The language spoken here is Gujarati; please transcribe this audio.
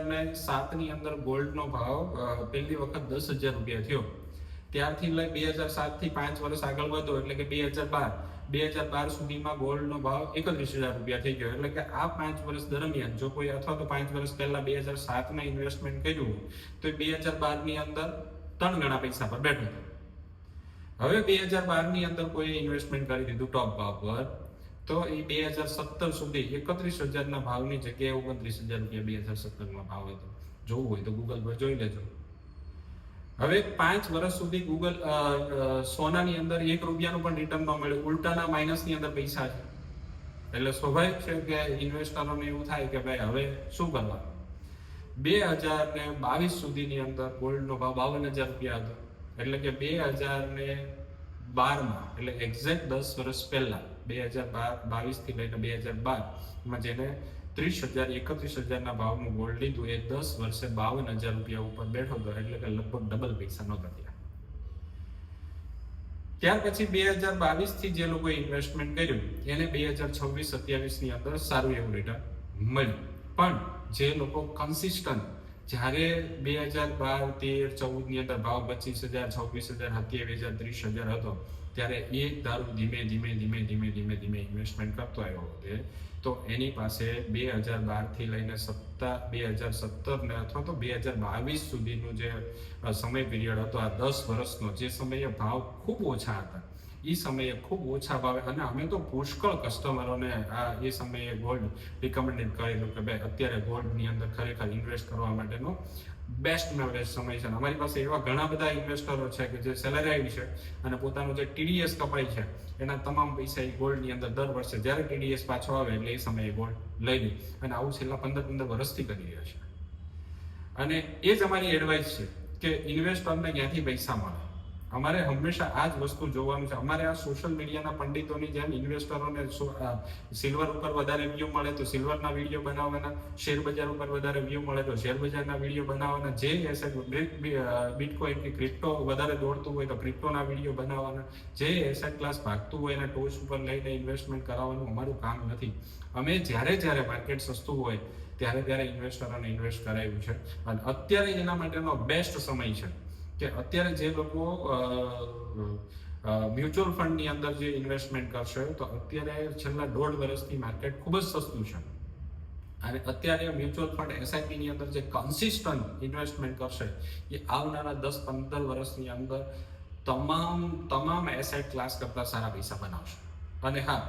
2007ની અંદર ગોલ્ડનો ભાવ પહેલી વખત 10,000 રૂપિયા થયો. ત્યારથી લઈ 2007 થી 5 વર્ષ આગળ વધો એટલે કે 2012 સુધીમાં ગોલ્ડનો ભાવ 31,000 રૂપિયા થઈ ગયો. એટલે કે આ 5 વર્ષ દરમિયાન જો કોઈ અથવા તો 5 વર્ષ પહેલા 2007 ઇન્વેસ્ટમેન્ટ કર્યું તો 2012 ની અંદર 3 ગણા પૈસા પર બેઠો હતો. હવે 2012 ની અંદર કોઈ ઇન્વેસ્ટમેન્ટ કરી દીધું ટોપ ભાવ પર, તો એ 2017 સુધી 31,000 ના ભાવની જગ્યાએ 29,000 રૂપિયા 2017 માં ભાવ હતો. જોવું હોય તો ગૂગલ પર જોઈ લેજો. હવે 5 વર્ષ સુધી ગૂગલ સોનાની અંદર 1 રૂપિયાનું પણ રિટર્ન ન મળ્યું, ઉલટાના માઇનસની અંદર પૈસા છે. એટલે સ્વાભાવિક છે કે ઇન્વેસ્ટરોને એવું થાય કે ભાઈ હવે શું કરવાનું. 2022 સુધીની અંદર ગોલ્ડનો ભાવ 52,000 રૂપિયા હતો. એટલે કે 2012માં એટલે એક્ઝેક્ટ 10 વર્ષ પહેલા 2022 થી લઈને 2012 જેને 30,000 31,000 ના ભાવનું ગોલ્ડ લીધું એ 10 વર્ષે 52,000 રૂપિયા ઉપર બેઠો હતો. એટલે કે લગભગ ડબલ પૈસા નહોતા થયા. ત્યાર પછી 2022 થી જે લોકોએ ઇન્વેસ્ટમેન્ટ કર્યું એને 2026-27 ની અંદર સારું એવું રિટર્ન મળ્યું. પણ જે લોકો કન્સિસ્ટન્ટ જ્યારે 2012, 13, 14 ની અંદર ભાવ 25,000, 26,000, 27,000, 30,000 હતો ત્યારે એ દારૂ ધીમે ધીમે ઇન્વેસ્ટમેન્ટ કરતો આવ્યો હતો, તો એની પાસે 2012 થી લઈને 2017 ને અથવા તો 2022 સુધીનો જે સમય પીરિયડ હતો, આ 10 વર્ષનો, જે સમયે ભાવ ખૂબ ઓછા હતા, એ સમયે ખૂબ ઓછા ભાવે, અને અમે તો પુષ્કળ કસ્ટમરોને એ સમયે ગોલ્ડ રિકમેન્ડેડ કરેલું કે ભાઈ અત્યારે ગોલ્ડની અંદર ખરેખર ઇન્વેસ્ટ કરવા માટેનો બેસ્ટમાં બેસ્ટ સમય છે. અમારી પાસે એવા ઘણા બધા ઇન્વેસ્ટરો છે કે જે સેલેરાઇડ છે અને પોતાનું જે TDS કપાય છે એના તમામ પૈસા એ ગોલ્ડની અંદર દર વર્ષે જ્યારે TDS પાછો આવે એટલે એ સમયે ગોલ્ડ લઈ લે, અને આવું છેલ્લા 15 વર્ષથી કરી રહ્યા છે. અને એ જ અમારી એડવાઇસ છે કે ઇન્વેસ્ટરને ક્યાંથી પૈસા મળે. અમારે હંમેશા આ જ વસ્તુ જોવાનું છે. અમારે આ સોશિયલ મીડિયાના પંડિતોની જેમ ઇન્વેસ્ટરોને સિલ્વર ઉપર વધારે વ્યૂ મળે તો સિલ્વરના વિડીયો બનાવવાના, શેર બજાર ઉપર વધારે વ્યૂ મળે તો શેર બજારના વિડીયો બનાવવાના, જે એસેટ બિટકોઇન કે ક્રિપ્ટો વધારે દોડતું હોય તો ક્રિપ્ટોના વિડીયો બનાવવાના, જે એસેટ ક્લાસ ભાગતું હોય એના ટોચ ઉપર લઈને ઇન્વેસ્ટમેન્ટ કરાવવાનું અમારું કામ નથી. અમે જ્યારે માર્કેટ સસ્તું હોય ત્યારે ઇન્વેસ્ટરોને ઇન્વેસ્ટ કરાવ્યું છે. અને અત્યારે એના માટેનો બેસ્ટ સમય છે કે અત્યારે જે લોકો મ્યુચ્યુઅલ ફંડની અંદર જે ઇન્વેસ્ટમેન્ટ કરશે તો અત્યારે છેલ્લા 1.5 વર્ષથી માર્કેટ ખૂબ જ સસ્તું છે. અને અત્યારે મ્યુચ્યુઅલ ફંડ SIPની અંદર જે કન્સિસ્ટન્ટ ઇન્વેસ્ટમેન્ટ કરશે એ આવનારા 10-15 વર્ષની અંદર તમામ એસેટ ક્લાસ કરતા સારા પૈસા બનાવશે. અને હા,